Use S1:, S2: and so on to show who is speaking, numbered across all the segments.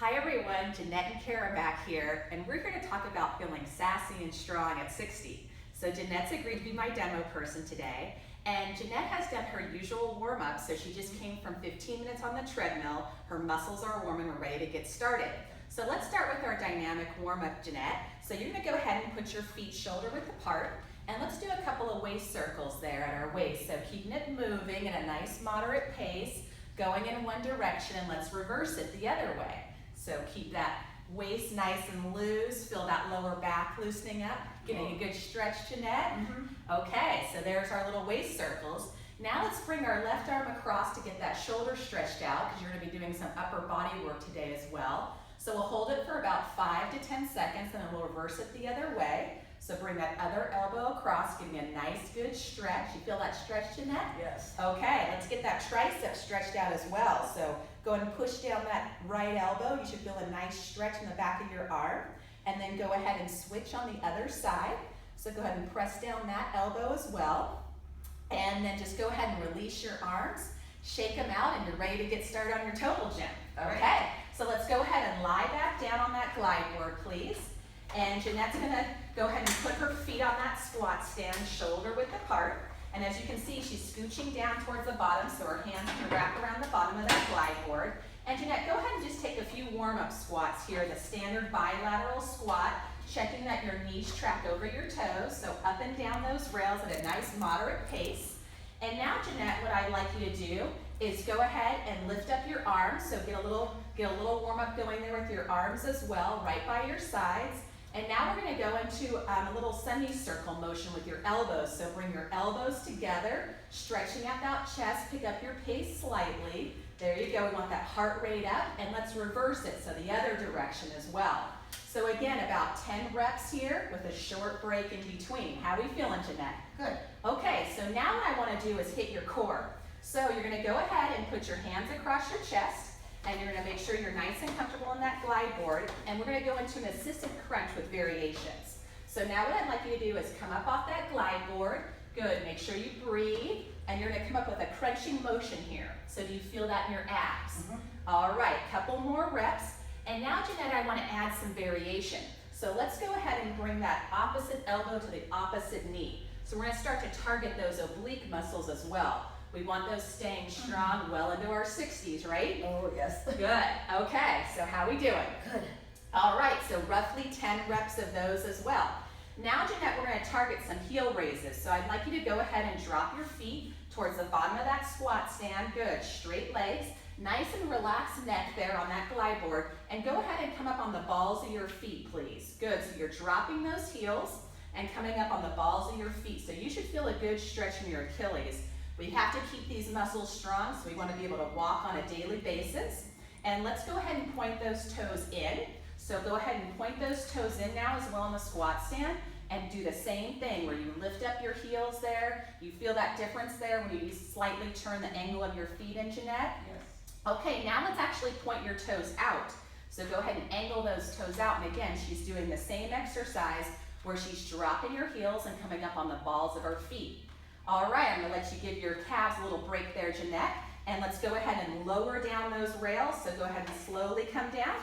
S1: Hi everyone, Jeanette and Kara back here, and we're here to talk about feeling sassy and strong at 60. So Jeanette's agreed to be my demo person today, and Jeanette has done her usual warm-up, so she just came from 15 minutes on the treadmill. Her muscles are warm and we're ready to get started. So let's start with our dynamic warm-up, Jeanette. So you're gonna go ahead and put your feet shoulder width apart, and let's do a couple of waist circles there at our waist. So keeping it moving at a nice moderate pace, going in one direction, and let's reverse it the other way. So keep that waist nice and loose, feel that lower back loosening up, getting a good stretch, Jeanette. Okay, so there's our little waist circles. Now let's bring our left arm across to get that shoulder stretched out, because you're gonna be doing some upper body work today as well. So we'll hold it for about 5 to 10 seconds, and then we'll reverse it the other way. So bring that other elbow across, giving a nice good stretch. You feel that stretch, Jeanette?
S2: Yes.
S1: Okay, let's get that tricep stretched out as well. So go ahead and push down that right elbow. You should feel a nice stretch in the back of your arm. And then go ahead and switch on the other side. So go ahead and press down that elbow as well. And then just go ahead and release your arms, shake them out, and you're ready to get started on your total gym. Okay, so let's go ahead and lie back down on that glide board, please. And Jeanette's gonna go ahead and put her feet on that squat stand, shoulder width apart. And as you can see, she's scooching down towards the bottom, so her hands can wrap around the bottom of that glide board. And Jeanette, go ahead and just take a few warm-up squats here, the standard bilateral squat, checking that your knees track over your toes, so up and down those rails at a nice moderate pace. And now, Jeanette, what I'd like you to do is go ahead and lift up your arms, so get a little warm-up going there with your arms as well, right by your sides. And now we're going to go into a little semicircle motion with your elbows. So bring your elbows together, stretching out that chest, pick up your pace slightly. There you go, we want that heart rate up, and let's reverse it, so the other direction as well. So again, about 10 reps here with a short break in between. How are we feeling, Jeanette?
S2: Good.
S1: Okay, so now what I want to do is hit your core. So you're going to go ahead and put your hands across your chest, and you're going to make sure you're nice and comfortable on that glide board, and we're going to go into an assisted crunch with variations. So now what I'd like you to do is come up off that glide board. Good, make sure you breathe, and you're going to come up with a crunching motion here. So do you feel that in your abs? All right, couple more reps, and now, Jeanette, I want to add some variation. So let's go ahead and bring that opposite elbow to the opposite knee. So we're going to start to target those oblique muscles as well. We want those staying strong well into our 60s, right?
S2: Oh, yes.
S1: Good. Okay, so how are we doing?
S2: Good.
S1: All right, so roughly 10 reps of those as well. Now, Jeanette, we're going to target some heel raises. So I'd like you to go ahead and drop your feet towards the bottom of that squat stand. Good. Straight legs. Nice and relaxed neck there on that glide board. And go ahead and come up on the balls of your feet, please. Good. So you're dropping those heels and coming up on the balls of your feet. So you should feel a good stretch in your Achilles. We have to keep these muscles strong, so we want to be able to walk on a daily basis. And let's go ahead and point those toes in. So go ahead and point those toes in now as well on the squat stand, and do the same thing where you lift up your heels there. You feel that difference there when you slightly turn the angle of your feet in, Jeanette?
S2: Yes.
S1: Okay, now let's actually point your toes out. So go ahead and angle those toes out, and again, she's doing the same exercise where she's dropping your heels and coming up on the balls of her feet. All right, I'm going to let you give your calves a little break there, Jeanette. And let's go ahead and lower down those rails. So go ahead and slowly come down.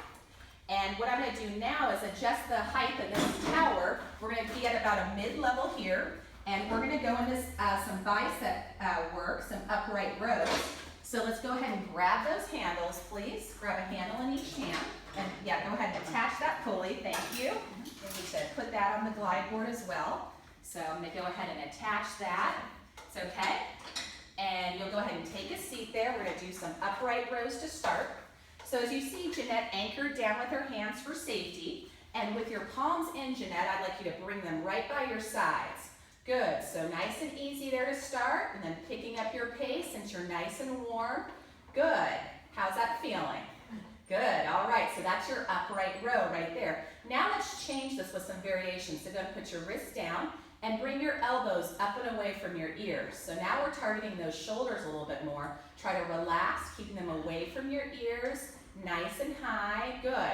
S1: And what I'm going to do now is adjust the height of this tower. We're going to be at about a mid-level here. And we're going to go into some bicep work, some upright rows. So let's go ahead and grab those handles, please. Grab a handle in each hand. And yeah, go ahead and attach that pulley. Thank you. And we said put that on the glide board as well. So I'm going to go ahead and attach that. It's okay. And you'll go ahead and take a seat there. We're going to do some upright rows to start. So as you see, Jeanette anchored down with her hands for safety. And with your palms in, Jeanette, I'd like you to bring them right by your sides. Good. So nice and easy there to start. And then picking up your pace since you're nice and warm. Good. How's that feeling? Good. All right. So that's your upright row right there. Now let's change this with some variations. So go ahead and put your wrists down. And bring your elbows up and away from your ears. So now we're targeting those shoulders a little bit more. Try to relax, keeping them away from your ears, nice and high. Good.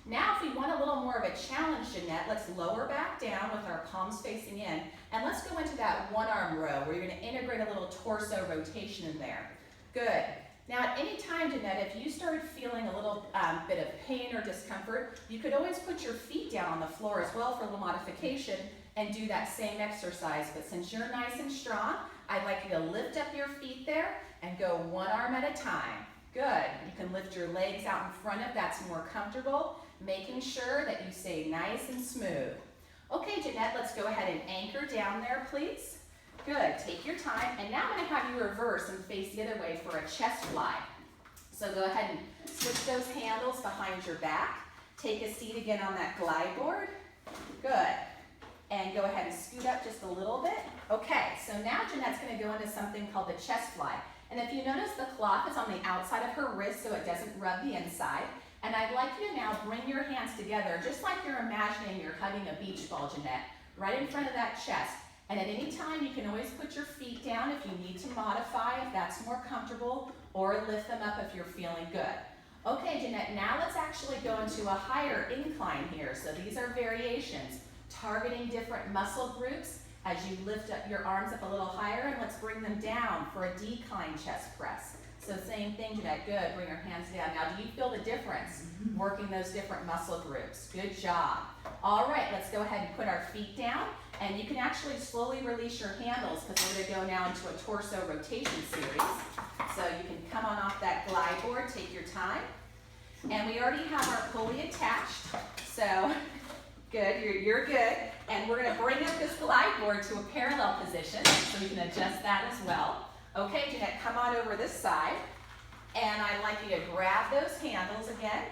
S1: Now if we want a little more of a challenge, Jeanette, let's lower back down with our palms facing in. And let's go into that one arm row where you're going to integrate a little torso rotation in there. Good. Now at any time, Jeanette, if you started feeling a little bit of pain or discomfort, you could always put your feet down on the floor as well for a little modification and do that same exercise. But since you're nice and strong, I'd like you to lift up your feet there and go one arm at a time. Good. You can lift your legs out in front of, that's more comfortable, making sure that you stay nice and smooth. Okay, Jeanette, let's go ahead and anchor down there, please. Good. Take your time. And now I'm going to have you reverse and face the other way for a chest fly. So go ahead and switch those handles behind your back. Take a seat again on that glide board. Good. And go ahead and scoot up just a little bit. Okay, so now Jeanette's going to go into something called the chest fly. And if you notice, the cloth is on the outside of her wrist so it doesn't rub the inside. And I'd like you to now bring your hands together, just like you're imagining you're hugging a beach ball, Jeanette, right in front of that chest. And at any time, you can always put your feet down if you need to modify, if that's more comfortable, or lift them up if you're feeling good. Okay, Jeanette, now let's actually go into a higher incline here. So these are variations, targeting different muscle groups as you lift up your arms up a little higher, and let's bring them down for a decline chest press. So same thing, Jeanette, good, bring your hands down. Now, do you feel the difference working those different muscle groups? Good job. All right, let's go ahead and put our feet down, and you can actually slowly release your handles because we're gonna go now into a torso rotation series. So you can come on off that glide board, take your time. And we already have our pulley attached, so good, you're good. And we're gonna bring up this glide board to a parallel position, so we can adjust that as well. Okay, Jeanette, come on over this side. And I'd like you to grab those handles again.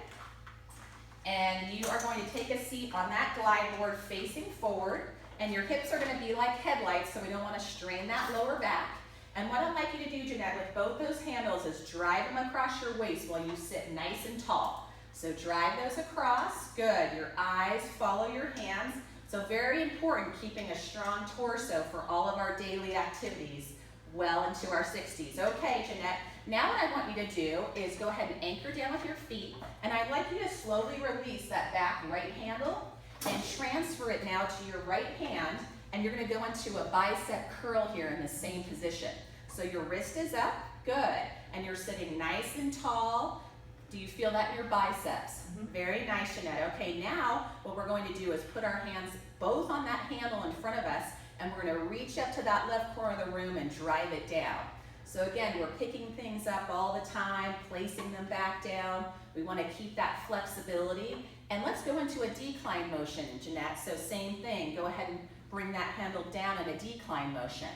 S1: And you are going to take a seat on that glide board facing forward. And your hips are gonna be like headlights, so we don't wanna strain that lower back. And what I'd like you to do, Jeanette, with both those handles is drive them across your waist while you sit nice and tall. So drive those across, good. Your eyes follow your hands. So very important, keeping a strong torso for all of our daily activities well into our 60s. Okay, Jeanette, now what I want you to do is go ahead and anchor down with your feet, and I'd like you to slowly release that back right handle and transfer it now to your right hand, and you're gonna go into a bicep curl here in the same position. So your wrist is up, good, and you're sitting nice and tall. Do you feel that in your biceps? Very nice, Jeanette. Okay, now what we're going to do is put our hands both on that handle in front of us, and we're gonna reach up to that left corner of the room and drive it down. So again, we're picking things up all the time, placing them back down. We wanna keep that flexibility. And let's go into a decline motion, Jeanette. So same thing, go ahead and bring that handle down in a decline motion.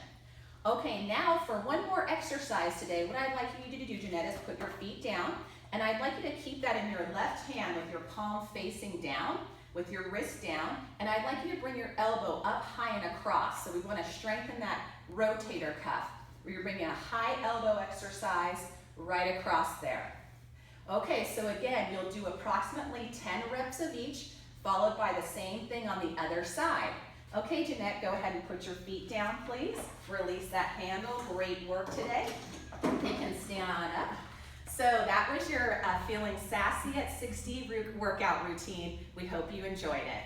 S1: Okay, now for one more exercise today, what I'd like you to do, Jeanette, is put your feet down, and I'd like you to keep that in your left hand with your palm facing down, with your wrist down, and I'd like you to bring your elbow up high and across. So we want to strengthen that rotator cuff, where you're bringing a high elbow exercise right across there. Okay, so again, you'll do approximately 10 reps of each, followed by the same thing on the other side. Okay, Jeanette, go ahead and put your feet down, please. Release that handle. Great work today. You can stand on up. So that was your Feeling Sassy at 60 workout routine. We hope you enjoyed it.